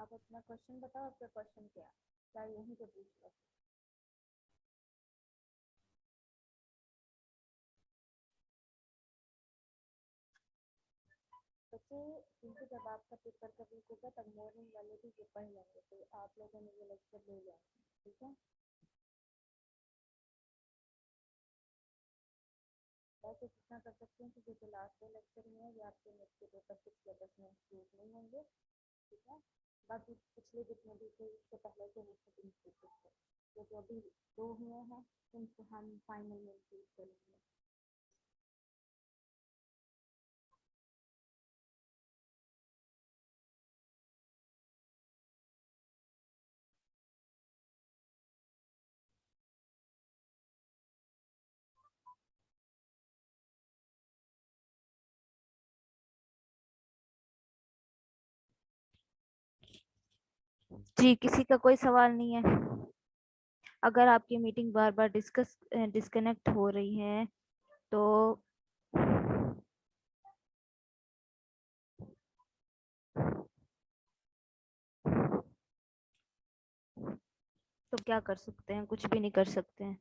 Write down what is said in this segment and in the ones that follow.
आप अपना क्वेश्चन बताओ, आपका क्वेश्चन क्या है, क्या यहीं पे पूछ लो। बच्चे क्योंकि जब आपका पेपर का वीक होगा तब मॉर्निंग वाले भी ये पढ़ लेंगे, तो आप लोगों ने ये लेक्चर ले लिया, ठीक है। वैसे कितना कर सकते हैं कि जो लास्ट दो लेक्चर में है ये आपके नेक्स्ट के पेपर के सिलेबस में इंक्लूड नहीं होंगे, ठीक है। बाकी पिछले जितने भी थे इससे पहले के इंक्लूड थे, तो जो अभी दो हुए हैं उनको हम फाइनल में इंक्लूड करेंगे। जी, किसी का कोई सवाल नहीं है। अगर आपकी मीटिंग बार बार डिस्कनेक्ट हो रही है तो क्या कर सकते हैं? कुछ भी नहीं कर सकते हैं।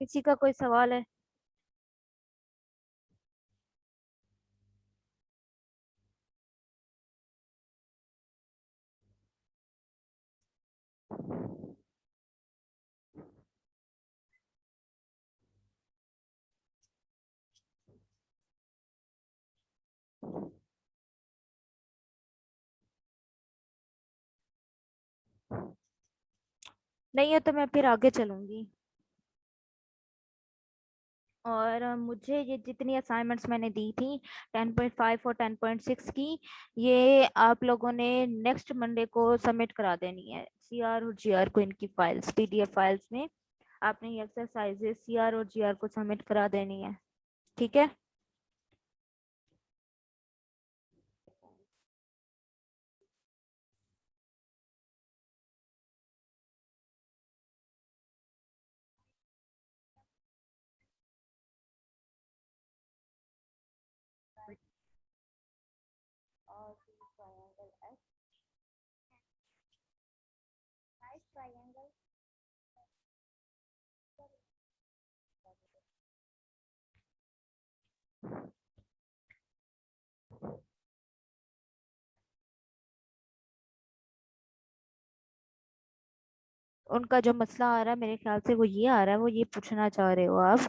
किसी का कोई सवाल है? नहीं है तो मैं फिर आगे चलूंगी। और मुझे ये जितनी असाइनमेंट्स मैंने दी थी 10.5 और 10.6 की, ये आप लोगों ने नेक्स्ट मंडे को सबमिट करा देनी है सीआर और जीआर को। इनकी फाइल्स पीडीएफ फाइल्स में आपने ये एक्सरसाइजेस सीआर और जीआर को सबमिट करा देनी है, ठीक है। और ट्रायंगल एस, राइट ट्रायंगल, उनका जो मसला आ रहा है मेरे ख्याल से वो ये आ रहा है, वो ये पूछना चाह रहे हो आप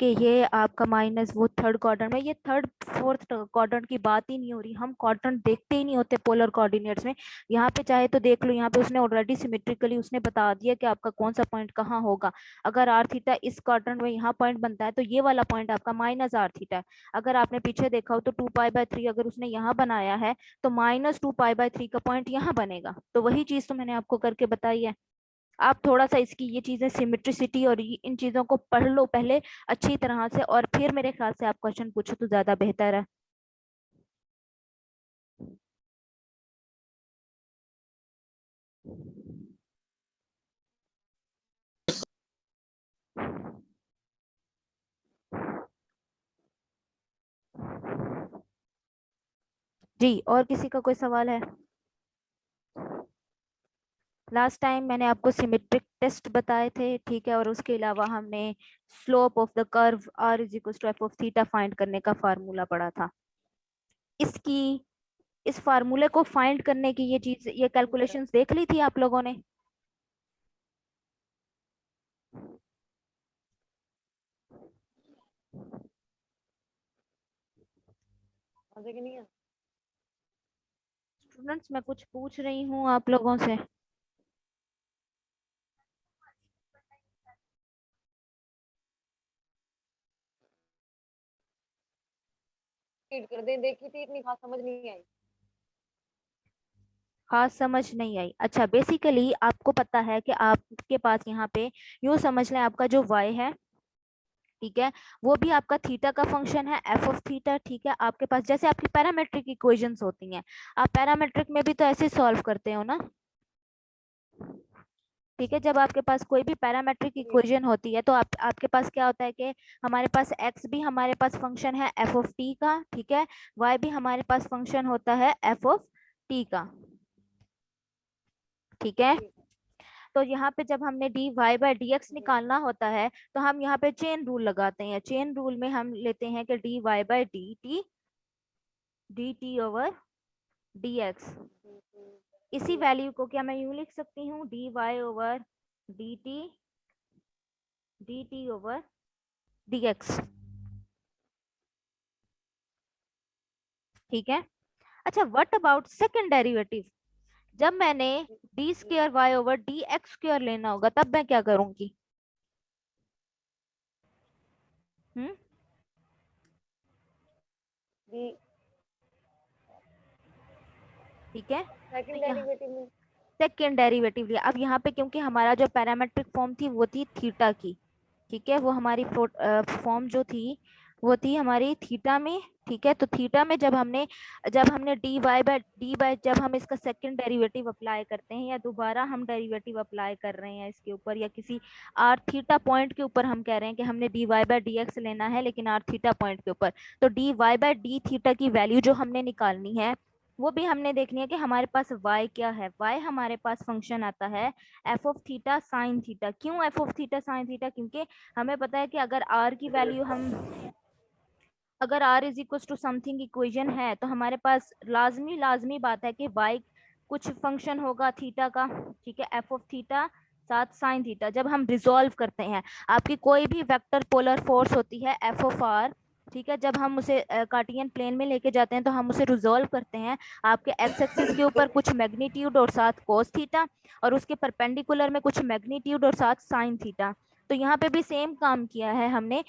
कि ये आपका माइनस वो थर्ड क्वाड्रेंट में, ये थर्ड फोर्थ क्वाड्रेंट की बात ही नहीं हो रही। हम क्वाड्रेंट देखते ही नहीं होते पोलर कोऑर्डिनेट्स में। यहाँ पे चाहे तो देख लो, यहाँ पे उसने ऑलरेडी सिमेट्रिकली उसने बता दिया कि आपका कौन सा पॉइंट कहाँ होगा। अगर आर थीटा इस क्वाड्रेंट में यहाँ पॉइंट बनता है तो ये वाला पॉइंट आपका माइनस आर थीटा है। अगर आपने पीछे देखा हो तो 2π/3 अगर उसने यहाँ बनाया है तो -2π/3 का पॉइंट यहाँ बनेगा। तो वही चीज तो मैंने आपको करके बताई है। आप थोड़ा सा इसकी ये चीजें सिमेट्रिसिटी और इन चीजों को पढ़ लो पहले अच्छी तरह से, और फिर मेरे ख्याल से आप क्वेश्चन पूछो तो ज्यादा बेहतर है। जी, और किसी का कोई सवाल है? लास्ट टाइम मैंने आपको सिमेट्रिक टेस्ट बताए थे, ठीक है, और उसके अलावा हमने slope of the curve r is equal to F of theta find करने का फार्मूला पढ़ा था। इसकी इस फार्मूले को फाइंड करने की ये चीज, ये कैलकुलेशंस देख ली थी आप लोगों ने? स्टूडेंट्स, मैं कुछ पूछ रही हूँ आप लोगों से। कर दे, देखी थी, इतनी खास समझ नहीं आई। खास समझ नहीं आई? अच्छा, बेसिकली आपको पता है कि आपके पास यहाँ पे यूं समझ लें, आपका जो y है, ठीक है, वो भी आपका थीटा का फंक्शन है, एफ ऑफ थीटा, ठीक है। आपके पास जैसे आपकी पैरामेट्रिक इक्वेशंस होती हैं, आप पैरामेट्रिक में भी तो ऐसे सॉल्व करते हो ना। ठीक है। जब आपके पास कोई भी पैरामेट्रिक इक्वेशन होती है तो आपके पास क्या होता है कि हमारे पास x भी हमारे पास फंक्शन है f ऑफ t का, ठीक है, y भी हमारे पास फंक्शन होता है f ऑफ t का, ठीक है। तो यहाँ पे जब हमने dy बाय dx निकालना होता है तो हम यहाँ पे चेन रूल लगाते हैं। चेन रूल में हम लेते हैं कि dy by dt over dx। इसी वैल्यू को क्या मैं यूं लिख सकती हूँ, dy over dt over dx, ठीक है। अच्छा, व्हाट अबाउट सेकंड डेरिवेटिव? जब मैंने d square y over d x square लेना होगा तब मैं क्या करूंगी? ठीक है, सेकंड तो यहाँ डेरिवेटिव में सेकेंड डेरिवेटिव लिया। अब यहाँ पे क्योंकि हमारा जो पैरामेट्रिक फॉर्म थी वो थी थीटा की, ठीक है, वो हमारी फॉर्म जो थी वो थी हमारी थीटा में, ठीक है। तो थीटा में जब हमने जब हम इसका सेकंड डेरिवेटिव अप्लाई करते हैं या दोबारा हम डेरिवेटिव अप्लाई कर रहे हैं इसके ऊपर या किसी आर थीटा पॉइंट के ऊपर, हम कह रहे हैं कि हमने d y by d x लेना है लेकिन आर थीटा पॉइंट के ऊपर, तो d y by d theta की वैल्यू जो हमने निकालनी है वो भी हमने देखनी है कि हमारे पास y क्या है। y हमारे पास फंक्शन आता है f of theta sine theta. क्यों f of theta sine theta? क्योंकि हमें पता है कि अगर r की वैल्यू अगर r is equal to something equation है तो हमारे पास लाजमी बात है कि y कुछ फंक्शन होगा थीटा का, ठीक है, f ऑफ थीटा साथ साइन थीटा। जब हम रिजोल्व करते हैं, आपकी कोई भी वेक्टर पोलर फोर्स होती है f ऑफ r, ठीक है, जब हम उसे कार्टियन प्लेन में लेके जाते हैं तो हम उसे रिजोल्व करते हैं आपके एक्स एक्सिस के ऊपर कुछ मैग्नीट्यूड और साथ कोस थीटा और उसके परपेंडिकुलर में कुछ मैग्नीट्यूड और साथ साइन थीटा। तो यहाँ पे भी सेम काम किया है हमने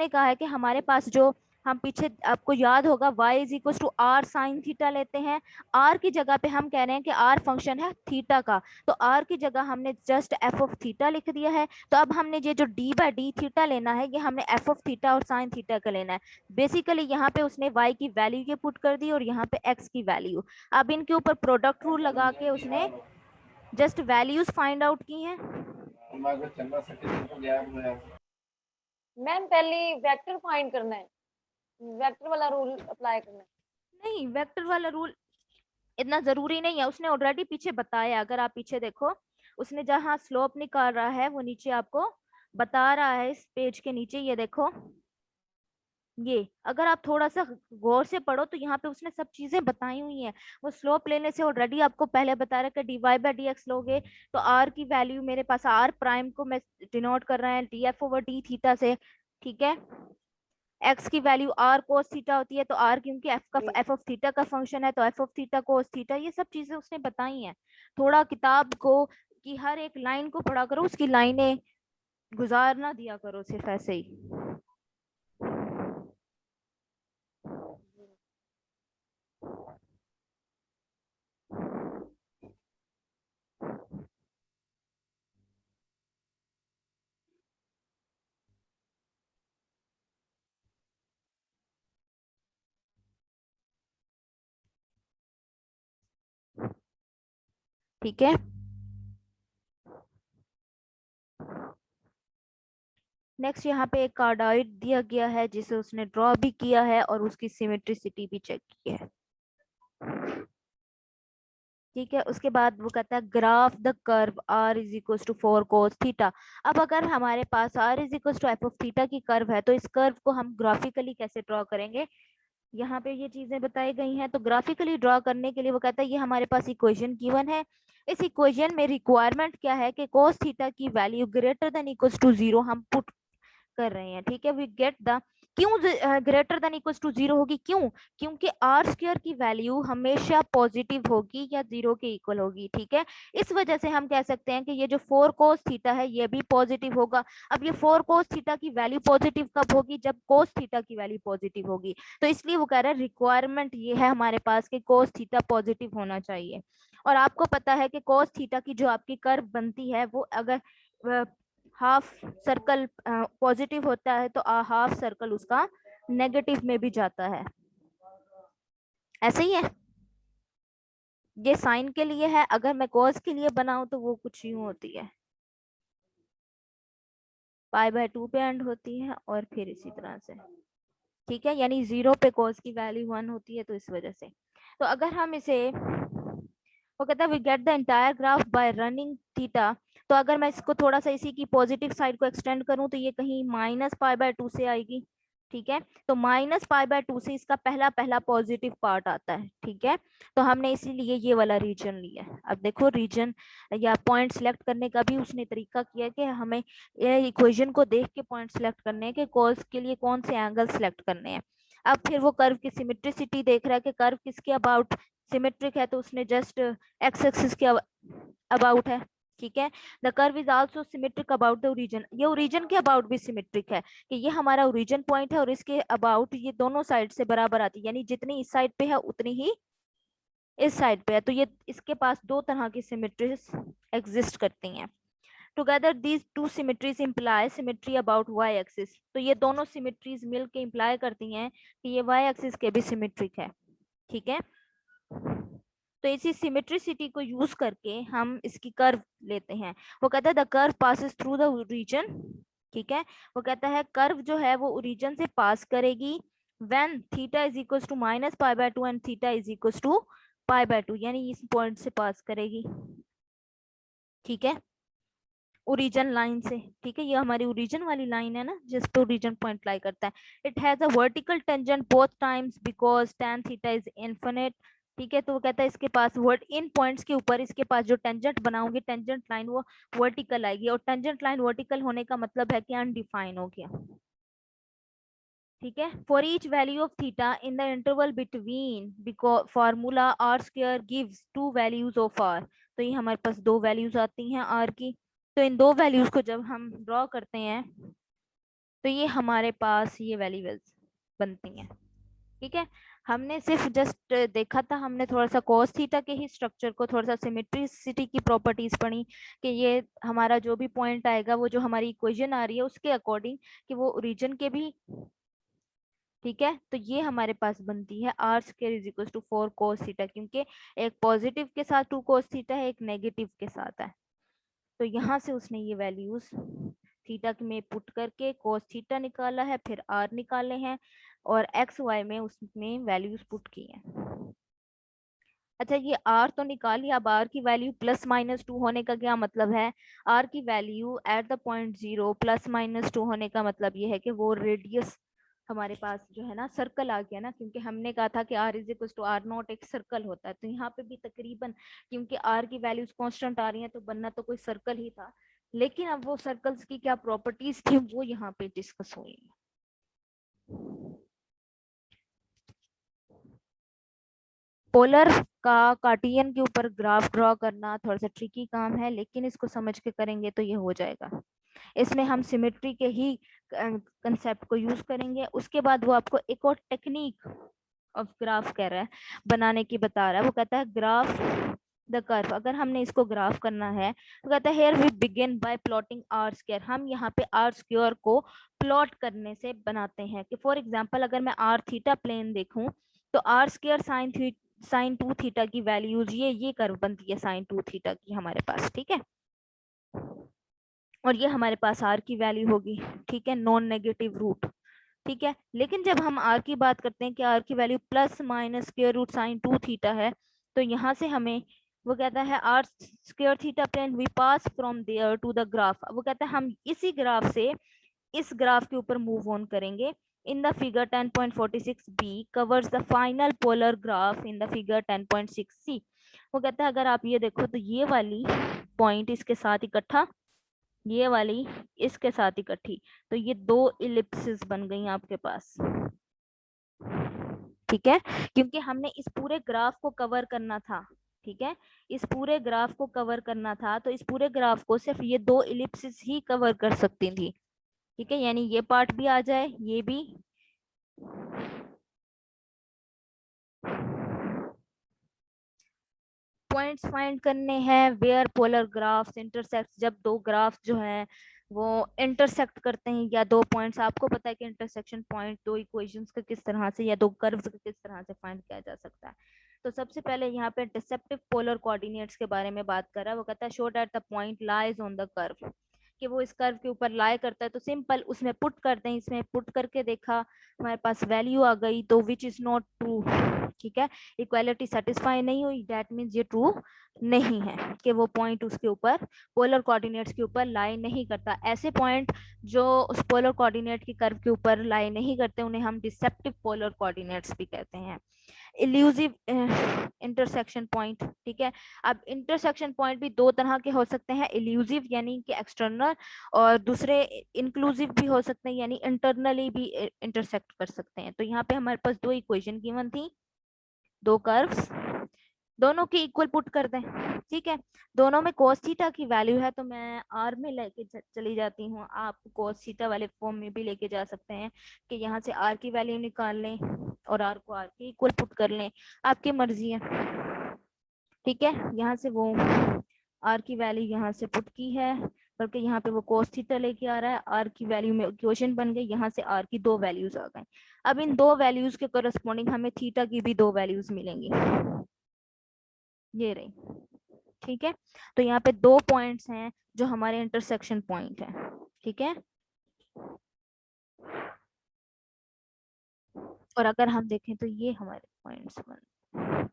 कहा है कि हमारे पास जो हम पीछे आपको याद होगा y is equal to r sine theta लेते हैं। r की जगह पे हम कह रहे हैं कि r फंक्शन है थीटा का, तो r की जगह हमने जस्ट f ऑफ थीटा लिख दिया है। तो अब हमने ये जो d बाय डी थीटा लेना है ये हमने f ऑफ थीटा और साइन थीटा का लेना है। बेसिकली यहाँ पे उसने y की वैल्यू के पुट कर दी और यहाँ पे x की वैल्यू। अब इनके ऊपर प्रोडक्ट रूल लगा के उसने जस्ट वैल्यूज फाइंड आउट की हैं। मैम पहले वेक्टर फाइंड करना है, वेक्टर वाला रूल अप्लाई करना है। नहीं, वेक्टर वाला रूल इतना जरूरी नहीं है, उसने ऑलरेडी पीछे बताया। अगर आप पीछे देखो उसने जहाँ स्लोप निकाल रहा है वो नीचे आपको बता रहा है, इस पेज के नीचे ये देखो, ये अगर आप थोड़ा सा गौर से पढ़ो तो यहाँ पे उसने सब चीजें बताई हुई हैं। वो स्लोप लेने से ऑलरेडी आपको पहले बता रहा है कि d y by d x लोगे तो आर की वैल्यू मेरे पास आर प्राइम को मैं डिनोट कर रहा है D F over D theta से, ठीक है। एक्स की वैल्यू आर कोस थीटा होती है तो आर क्योंकि एफ ऑफ थीटा का फंक्शन है तो F of theta cos theta, ये सब चीजें उसने बताई हैं। थोड़ा किताब को की हर एक लाइन को पढ़ा करो, उसकी लाइनें गुजार ना दिया करो सिर्फ ऐसे ही। ठीक है, नेक्स्ट यहाँ पे एक कार्डॉइड दिया गया है जिसे उसने ड्रॉ भी किया है और उसकी सिमेट्रिसिटी भी चेक की है, ठीक है। उसके बाद वो कहता है graph the curve r is equal to 4 cos theta. अब अगर हमारे पास r is equal to F of theta की कर्व है तो इस कर्व को हम ग्राफिकली कैसे ड्रॉ करेंगे? यहाँ पे ये चीजें बताई गई हैं। तो ग्राफिकली ड्रॉ करने के लिए वो कहता है ये हमारे पास इक्वेशन गिवन है। इस इक्वेशन में रिक्वायरमेंट क्या है कि कोस थीटा की value greater than equal to 0 हम पुट कर रहे हैं, ठीक है। वी गेट द क्यों ग्रेटर देन इक्वल टू 0 होगी? क्यों? क्योंकि आर स्क्वायर की वैल्यू हमेशा पॉजिटिव होगी या 0 के इक्वल होगी, ठीक है। इस वजह से हम कह सकते हैं कि ये जो 4 कोस थीटा है ये भी पॉजिटिव होगा। अब ये 4 कोस थीटा की वैल्यू पॉजिटिव कब होगी? जब कोस थीटा की वैल्यू पॉजिटिव होगी। तो इसलिए वो कह रहा है रिक्वायरमेंट ये है हमारे पास कि कोस थीटा पॉजिटिव होना चाहिए। और आपको पता है कि कोस थीटा की जो आपकी कर्व बनती है वो अगर हाफ सर्कल पॉजिटिव होता है तो हाफ सर्कल उसका नेगेटिव में भी जाता है, ऐसे ही है। ये साइन के लिए है, अगर मैं कॉस के लिए बनाऊं तो वो कुछ यूं होती है। π/2 पे एंड होती है और फिर इसी तरह से, ठीक है, यानी 0 पे cos की वैल्यू 1 होती है, तो इस वजह से। तो अगर हम इसे, वो कहता है we get the entire graph by running theta, तो अगर मैं इसको थोड़ा सा इसी की पॉजिटिव साइड को एक्सटेंड करूं तो ये कहीं -π/2 से आएगी, ठीक है। तो -π/2 से इसका पहला पहला पॉजिटिव पार्ट आता है, ठीक है। तो हमने इसीलिए ये वाला रीजन लिया है। अब देखो रीजन या पॉइंट सिलेक्ट करने का भी उसने तरीका किया कि हमें इक्वेशन को देख के पॉइंट सिलेक्ट करने हैं कि कॉस के लिए कौन से एंगल सिलेक्ट करने हैं। अब फिर वो कर्व की सिमेट्रिसिटी देख रहा है कि कर्व किसके अबाउट सिमेट्रिक है, तो उसने जस्ट एक्स एक्सिस के अबाउट है, ठीक है। The curve is also symmetric about the origin, ये ओरिजिन के अबाउट भी सिमेट्रिक है कि ये हमारा ओरिजिन पॉइंट है और इसके अबाउट ये दोनों साइड से बराबर आती है, यानी जितनी इस साइड पे है उतनी ही इस साइड पे है। तो ये इसके पास दो तरह की सिमेट्रीज एग्जिस्ट करती हैं। Together these two symmetries imply symmetry about Y axis, तो ये दोनों सिमेट्रीज मिलके इम्प्लाई करती हैं कि ये वाई एक्सिस के भी सिमेट्रिक है, ठीक है। तो इसी सिमेट्रिसिटी को यूज करके हम इसकी कर्व लेते हैं। वो कहता है the curve passes through the region, ठीक है। वो कहता है कर्व जो है वो ओरिजिन से पास करेगी when theta is equals to -π/2 and theta is equals to π/2, यानी इस पॉइंट से पास करेगी, ठीक है, ओरिजिन लाइन से, ठीक है। ये हमारी ओरिजिन वाली लाइन है ना जिस पे ओरिजिन पॉइंट लाई करता है। It has a vertical tangent both times because tan theta is infinite, ठीक है। तो वो कहता है इसके पास वर्ड इन पॉइंट्स के ऊपर इसके पास जो टेंजेंट बनाओगे टेंजेंट लाइन वो वर्टिकल आएगी, और टेंजेंट लाइन वर्टिकल होने का मतलब है कि अनडिफाइन हो गया, ठीक है। For each value of theta in the interval between because formula R square gives two values of R, तो ये हमारे पास दो वैल्यूज आती हैं आर की। तो इन दो वैल्यूज को जब हम ड्रॉ करते हैं तो ये हमारे पास ये वैल्यूज बनती हैं, ठीक है। हमने सिर्फ जस्ट देखा था, हमने थोड़ा सा cos थीटा के ही स्ट्रक्चर को, थोड़ा सा सिमेट्रिसिटी की प्रॉपर्टीज पढ़ी कि ये हमारा जो भी पॉइंट आएगा वो जो हमारी इक्वेशन आ रही है उसके अकॉर्डिंग कि वो ओरिजिन के भी, ठीक है। तो ये हमारे पास बनती है R square is equal to 4 cos theta, क्योंकि एक पॉजिटिव के साथ 2 cos थीटा है, एक नेगेटिव के साथ है। तो यहाँ से उसने ये वैल्यूज थीटा में पुट करके cos थीटा निकाला है, फिर आर निकाले हैं और एक्स वाई में उसमें वैल्यूज पुट की हैं। अच्छा ये आर तो निकाल लिया, अब आर की वैल्यू +-2 होने का क्या मतलब है, आर की वैल्यू एट द पॉइंट 0 +-2 होने का मतलब ये है कि वो रेडियस हमारे पास जो है ना सर्कल आ गया ना, क्योंकि हमने कहा था कि r is equal to r0 एक सर्कल होता है। तो यहाँ पे भी तकरीबन क्योंकि r की वैल्यूज कांस्टेंट आ रही हैं तो बनना तो कोई सर्कल ही था, लेकिन अब वो सर्कल्स की क्या प्रॉपर्टीज थी वो यहाँ पे डिस्कस हुई। पोलर का कार्टियन के ऊपर ग्राफ ड्रॉ करना थोड़ा सा ट्रिकी काम है, लेकिन इसको समझ के करेंगे तो ये हो जाएगा। इसमें हम सिमेट्री के ही कंसेप्ट को यूज करेंगे। उसके बाद वो आपको एक और टेक्निक ऑफ ग्राफ कह रहा है बनाने की बता रहा है। वो कहता है ग्राफ द कर्व, अगर हमने इसको ग्राफ करना है तो कहता है here we begin by plotting R square, हम यहाँ पे आर स्क्वायर को प्लॉट करने से बनाते हैं कि फॉर एग्जांपल अगर मैं आर थीटा प्लेन देखूं तो आर स्क्वायर साइन 2 थीटा की वैल्यूज ये कर्व बनती है साइन 2 थीटा की हमारे पास, ठीक है। और ये हमारे पास आर की वैल्यू होगी, ठीक है, नॉन नेगेटिव रूट, ठीक है। लेकिन जब हम आर की बात करते हैं कि आर की वैल्यू +-√√ साइन 2 थीटा है, तो यहाँ से हमें वो कहता है R square theta plane we pass from there to the graph, वो कहता है हम इसी ग्राफ से इस ग्राफ के ऊपर मूव ऑन करेंगे। In the figure 10.46b covers the final polar graph in the figure 10.6c, वो कहता है अगर आप ये देखो तो ये वाली पॉइंट इसके साथ इकट्ठा, ये वाली इसके साथ इकट्ठी, तो ये दो इलिप्सिस बन गई आपके पास, ठीक है, क्योंकि हमने इस पूरे ग्राफ को कवर करना था, ठीक है, इस पूरे ग्राफ को कवर करना था, तो इस पूरे ग्राफ को सिर्फ ये दो इलिप्सिस ही कवर कर सकती थी, ठीक है, यानी ये पार्ट भी आ जाए ये भी, पॉइंट्स फाइंड करने हैं वेयर पोलर ग्राफ्स इंटरसेक्ट, जब दो ग्राफ जो है वो इंटरसेक्ट करते हैं या दो पॉइंट्स, आपको पता है कि इंटरसेक्शन पॉइंट दो इक्वेशंस का किस तरह से या दो कर्व्स का किस तरह से फाइंड किया जा सकता है। तो सबसे पहले यहाँ पे इंटरसेप्टिव पोलर कोऑर्डिनेट्स के बारे में बात कर रहा है। वो कहता है show that the point lies on the curve, कि वो इस कर्व के ऊपर लाई करता है, तो सिंपल उसमें पुट करते हैं, इसमें पुट करके देखा हमारे पास वैल्यू आ गई, तो विच इज नॉट ट्रू। ठीक है, इक्वालिटी सेटिस्फाई नहीं हुई, दैट मीन्स ये ट्रू नहीं है कि वो पॉइंट उसके ऊपर पोलर कोऑर्डिनेट्स के ऊपर लाई नहीं करता। ऐसे पॉइंट जो उस पोलर कोऑर्डिनेट की कर्व के ऊपर लाई नहीं करते उन्हें हम डिसेप्टिव पोलर कोऑर्डिनेट्स भी कहते हैं। इल्यूसिव इंटरसेक्शन पॉइंट, ठीक है। अब इंटरसेक्शन पॉइंट भी दो तरह के हो सकते हैं, इल्यूसिव यानी कि एक्सटर्नल, और दूसरे इंक्लूसिव भी हो सकते हैं यानी इंटरनली भी इंटरसेक्ट कर सकते हैं। तो यहाँ पे हमारे पास दो इक्वेशन गिवन थी, दो कर्व्स, दोनों की इक्वल पुट कर दें। ठीक है, दोनों में cos थीटा की वैल्यू है तो मैं r में लेके चली जाती हूँ, आप cos थीटा वाले फॉर्म में भी लेके जा सकते हैं कि यहाँ से r की वैल्यू निकाल लें और r को r के इक्वल पुट कर लें, आपकी मर्जी है। ठीक है, यहाँ से वो r की वैल्यू यहाँ से पुट की है, बल्कि यहाँ पे वो cos थीटा लेके आ रहा है, r की वैल्यू में इक्वेशन बन गई, यहाँ से r की दो वैल्यूज आ गए। अब इन दो वैल्यूज के करस्पॉन्डिंग हमें थीटा की भी दो वैल्यूज मिलेंगी, ये रही। ठीक है, तो यहाँ पे दो पॉइंट्स हैं जो हमारे इंटरसेक्शन पॉइंट है। ठीक है, और अगर हम देखें तो ये हमारे पॉइंट्स बन,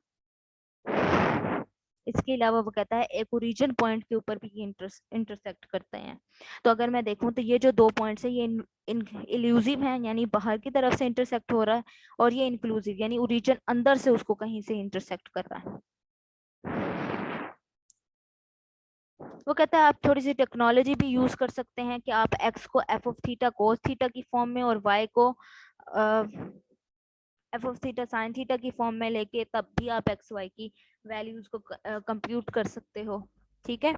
इसके अलावा वो कहता है एक ओरिजिन पॉइंट के ऊपर भी ये इंटरसेक्ट करते हैं। तो अगर मैं देखूं तो ये जो दो पॉइंट्स है ये इल्यूसिव हैं यानी बाहर की तरफ से इंटरसेक्ट हो रहा है, और ये इंक्लूसिव यानी ओरिजिन अंदर से उसको कहीं से इंटरसेक्ट कर रहा है। वो कहता है आप थोड़ी सी टेक्नोलॉजी भी यूज कर सकते हैं कि आप x को f of theta cos theta की फॉर्म में और y को f of theta sin theta की फॉर्म में लेके तब भी आप x y की वैल्यूज को कंप्यूट कर सकते हो। ठीक है,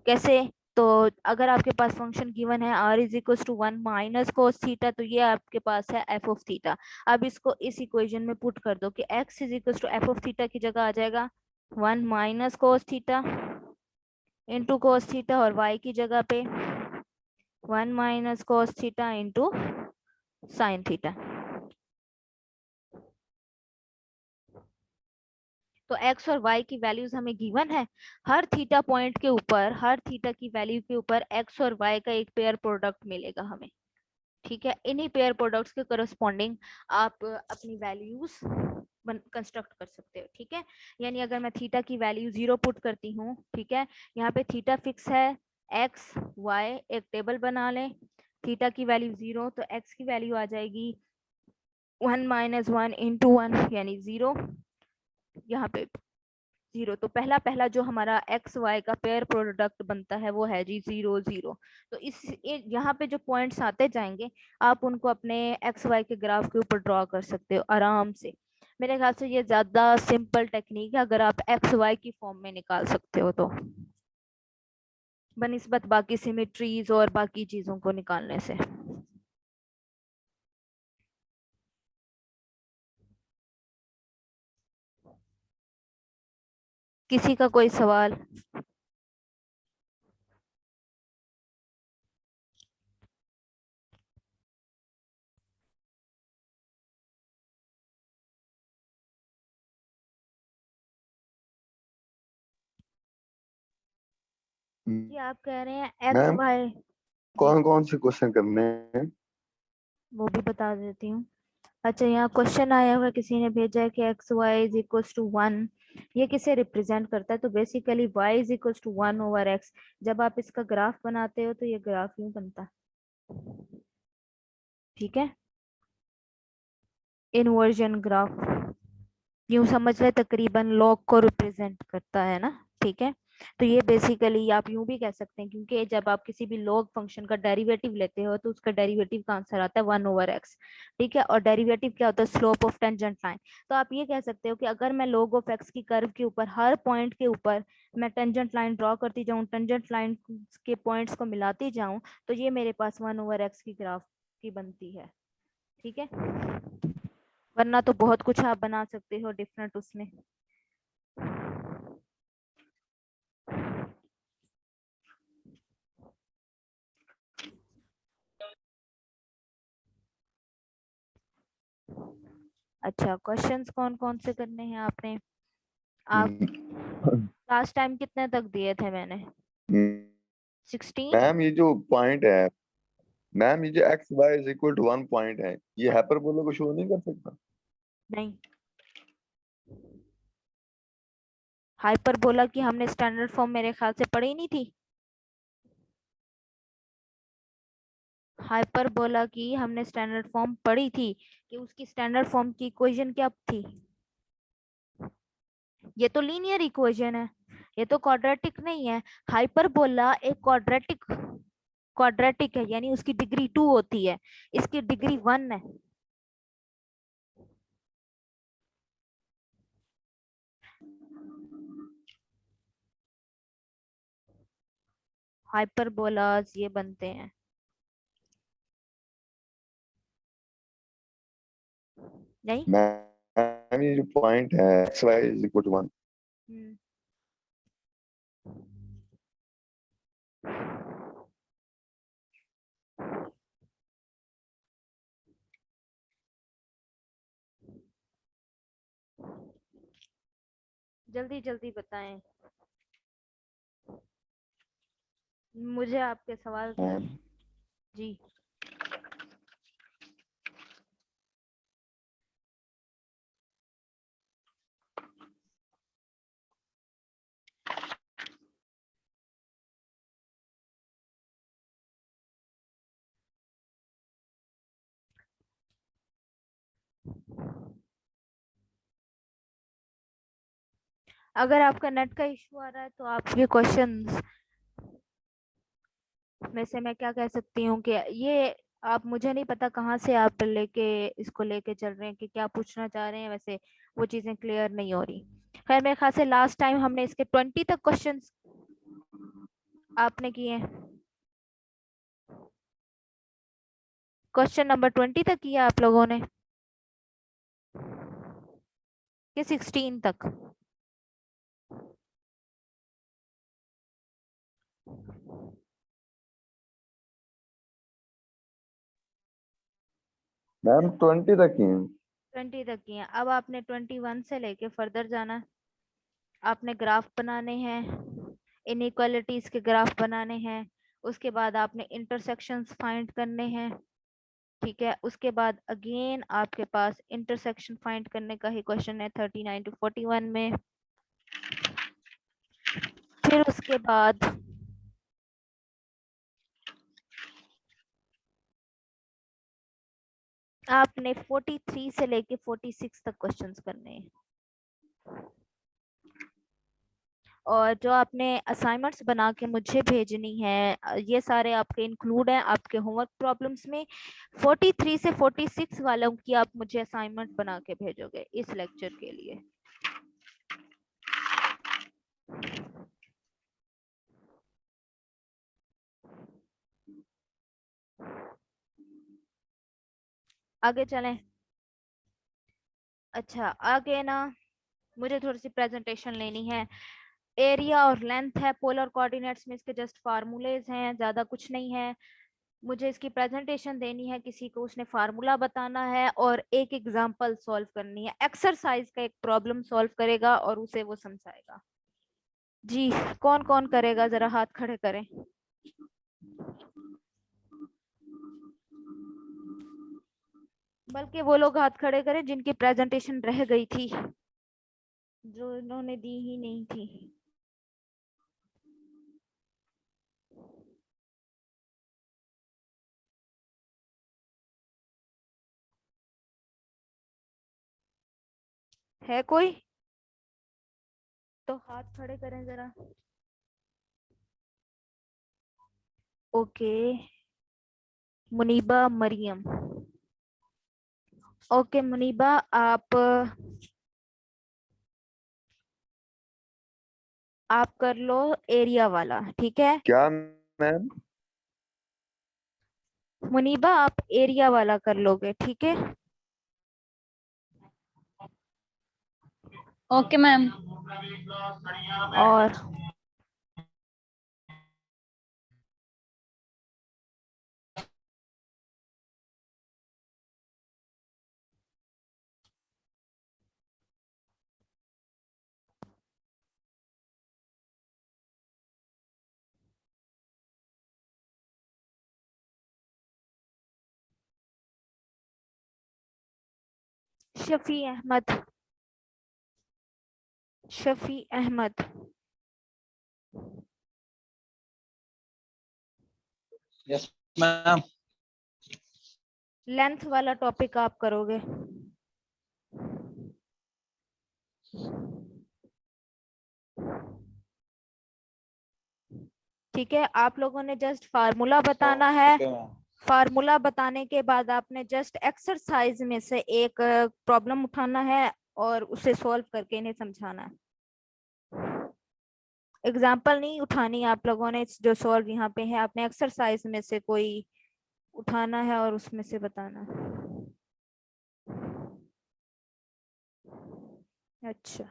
कैसे? तो अगर आपके पास फंक्शन गिवन है r is equal to 1 minus cos theta, तो ये आपके पास है f ऑफ थीटा। अब इसको इस इक्वेशन में पुट कर दो कि x is equal to f of theta की जगह आ जाएगा 1 minus cos theta into cos theta, और y की जगह पे 1 minus cos theta into sine theta. तो x और y की वैल्यूज हमें गिवन है, हर थीटा पॉइंट के ऊपर, हर थीटा की वैल्यू के ऊपर x और y का एक पेयर प्रोडक्ट मिलेगा हमें। ठीक है, इन्हीं पेयर प्रोडक्ट्स के करस्पॉन्डिंग आप अपनी वैल्यूज कंस्ट्रक्ट कर सकते हो। ठीक है, यानी अगर मैं थीटा की वैल्यू 0 पुट करती हूँ, ठीक है, यहाँ पे थीटा फिक्स है, x y एक टेबल बना लें, थीटा की वैल्यू 0 तो x की वैल्यू आ जाएगी 1 माइनस 1 इंटू 1 यानी 0, यहाँ पे 0। तो पहला जो हमारा एक्स वाई का पेयर प्रोडक्ट बनता है वो है जी 0 0। तो इस यहाँ पे जो पॉइंट्स आते जाएंगे आप उनको अपने एक्स वाई के ग्राफ के ऊपर ड्रॉ कर सकते हो आराम से। मेरे ख्याल से ये ज्यादा सिंपल टेक्निक है अगर आप एक्स वाई की फॉर्म में निकाल सकते हो तो, बनिस्बत बाकी सिमेट्रीज और बाकी चीजों को निकालने से। किसी का कोई सवाल? ये आप कह रहे हैं एक्स मैम वाई, कौन कौन से क्वेश्चन करने हैं? वो भी बता देती हूँ। अच्छा, यहाँ क्वेश्चन आया हुआ, किसी ने भेजा है कि X Y is equal to 1, ये किसे रिप्रेजेंट करता है? तो basically y is equal to 1 over x। जब आप इसका ग्राफ बनाते हो तो ये ग्राफ यूं बनता है। ठीक है, इन्वर्जन ग्राफ यूं समझ ले, तकरीबन लॉग को रिप्रेजेंट करता है ना। ठीक है, तो ये बेसिकली आप यूं भी कह सकते हैं, क्योंकि जब आप किसी भी लॉग फंक्शन का डेरिवेटिव लेते हो तो उसका डेरिवेटिव का आंसर आता है 1 ओवर एक्स। ठीक है, और डेरिवेटिव क्या होता है? Slope of tangent line. तो आप ये कह सकते हो कि अगर मैं लॉग ऑफ एक्स की कर्व के ऊपर हर पॉइंट के ऊपर मैं टेंजेंट लाइन ड्रॉ करती जाऊं, टेंजेंट लाइन के पॉइंट्स को मिलाती जाऊं, तो ये मेरे पास 1 ओवर एक्स की ग्राफ की बनती है। ठीक है, वरना तो बहुत कुछ आप बना सकते हो डिफरेंट उसमें। अच्छा, क्वेश्चंस कौन कौन से करने हैं आपने? आप लास्ट टाइम कितने तक दिए थे मैंने? 16। मैम ये जो पॉइंट है, मैम ये जो X Y is equal to 1 point है, ये हाइपरबोला को शो नहीं कर सकता? नहीं, हाइपरबोला की हमने स्टैंडर्ड फॉर्म मेरे ख्याल से पढ़ी नहीं थी। हाइपरबोला की हमने स्टैंडर्ड फॉर्म पढ़ी थी कि उसकी स्टैंडर्ड फॉर्म की इक्वेशन क्या थी। ये तो लीनियर इक्वेशन है, ये तो क्वाड्रेटिक नहीं है। हाइपरबोला एक क्वाड्रेटिक क्वाड्रेटिक है, यानी उसकी डिग्री 2 होती है, इसकी डिग्री 1 है। हाइपरबोलास ये बनते हैं। नहीं। मैम ये जो पॉइंट है X Y is equal to 1, hmm. जल्दी जल्दी बताएं, मुझे आपके सवाल के। जी। अगर आपका नेट का इशू आ रहा है तो आप ये क्वेश्चंस में से मैं क्या कह सकती हूँ कि ये आप, मुझे नहीं पता कहाँ से आप इसको लेके चल रहे हैं कि क्या पूछना चाह रहे हैं, वैसे वो चीजें क्लियर नहीं हो रही। खैर मेरे ख्याल से लास्ट टाइम हमने इसके 20 तक क्वेश्चंस आपने किए हैं। क्वेश्चन नंबर 20 तक किया आप लोगों ने कि 16 तक? मैम 20 तक ही है। 20 तक किए। अब आपने 21 से लेके फर्दर जाना है। आपने ग्राफ बनाने हैं, इनइक्वालिटीज के ग्राफ बनाने हैं, उसके बाद आपने इंटरसेक्शंस फाइंड करने हैं। ठीक है, उसके बाद अगेन आपके पास इंटरसेक्शन फाइंड करने का ही क्वेश्चन है 39 to 41 में। फिर उसके बाद आपने 43 से लेके 46 तक क्वेश्चंस करने हैं। और जो आपने असाइनमेंट्स बना के मुझे भेजनी है, ये सारे आपके इंक्लूड हैं आपके होमवर्क प्रॉब्लम्स में। 43 से 46 वालों की आप मुझे असाइनमेंट बना के भेजोगे इस लेक्चर के लिए। आगे चलें। अच्छा, आगे ना मुझे थोड़ी सी प्रेजेंटेशन लेनी है। एरिया और लेंथ है पोलर कोऑर्डिनेट्स में, इसके जस्ट फार्मूलेज हैं, ज्यादा कुछ नहीं है। मुझे इसकी प्रेजेंटेशन देनी है, किसी को उसने फार्मूला बताना है और एक एग्जांपल सॉल्व करनी है। एक्सरसाइज का एक प्रॉब्लम सॉल्व करेगा और उसे वो समझाएगा। जी, कौन कौन करेगा, जरा हाथ खड़े करें। बल्कि वो लोग हाथ खड़े करें जिनकी प्रेजेंटेशन रह गई थी, जो इन्होंने दी ही नहीं थी। है कोई? तो हाथ खड़े करें जरा। ओके, मुनीबा मरियम। ओके मुनीबा, आप कर लो एरिया वाला, ठीक है? क्या मैम? मुनीबा आप एरिया वाला कर लोगे, ठीक है? Okay ma'am. और Shafi Ahmed, Shafi Ahmed. Yes ma'am. Length वाला टॉपिक आप करोगे। ठीक है, आप लोगों ने जस्ट फार्मूला बताना है। Okay ma'am. फार्मूला बताने के बाद आपने जस्ट एक्सरसाइज में से एक प्रॉब्लम उठाना है और उसे सॉल्व करके इन्हें समझाना है। एग्जाम्पल नहीं उठानी आप लोगों ने, जो सॉल्व यहाँ पे है आपने एक्सरसाइज में से कोई उठाना है और उसमें से बताना है। अच्छा,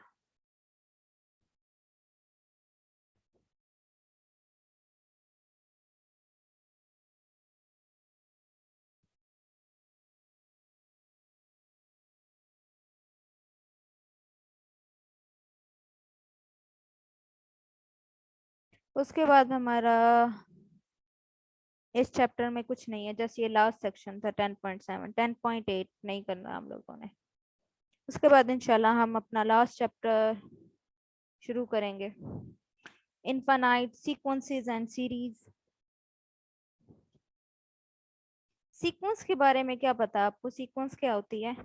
उसके बाद हमारा इस चैप्टर में कुछ नहीं है, जस्ट ये लास्ट सेक्शन था 10.7, 10.8 नहीं करना हम लोगों ने। उसके बाद इंशाल्लाह हम अपना लास्ट चैप्टर शुरू करेंगे, infinite sequences and series. Sequence के बारे में क्या पता आपको, सीक्वेंस क्या होती है?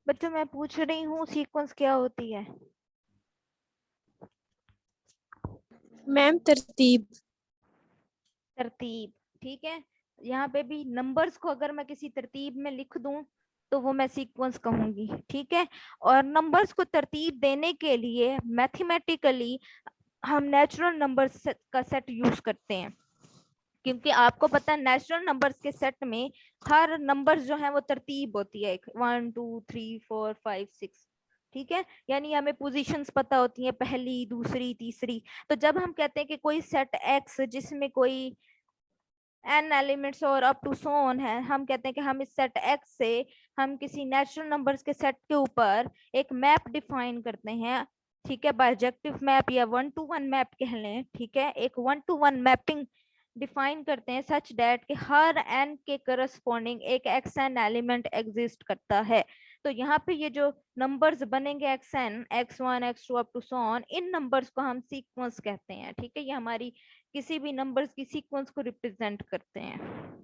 बच्चों मैं पूछ रही हूँ सीक्वेंस क्या होती है? मैम तरतीब। तरतीब, ठीक है। यहाँ पे भी नंबर्स को अगर मैं किसी तरतीब में लिख दूं तो वो मैं सीक्वेंस कहूंगी, ठीक है। और नंबर्स को तरतीब देने के लिए मैथमेटिकली हम नेचुरल नंबर्स का सेट यूज करते हैं, क्योंकि आपको पता है नेचुरल नंबर्स के सेट में हर नंबर्स जो है वो तरतीब होती है, 1 2 3 4 5 6, ठीक है। यानी हमें पोजीशंस पता होती हैं, पहली दूसरी तीसरी। तो जब हम कहते हैं कि कोई सेट एक्स जिसमें कोई n एलिमेंट्स और अप टू सो ऑन है, हम कहते हैं कि हम इस सेट x से हम किसी नेचुरल नंबर्स के सेट के ऊपर एक मैप डिफाइन करते हैं, ठीक है। बायजेक्टिव मैप या 1-to-1 मैप कह लें, ठीक है। एक 1-to-1 मैपिंग डिफाइन करते हैं सच दैट कि हर n के करस्पॉन्डिंग एक xn एलिमेंट एग्जिस्ट करता है। तो यहाँ पे ये जो नंबर्स बनेंगे xn, x1 x2 up to so on, इन नंबर्स को हम सीक्वेंस कहते हैं, ठीक है। ये हमारी किसी भी नंबर्स की सीक्वेंस को रिप्रेजेंट करते हैं।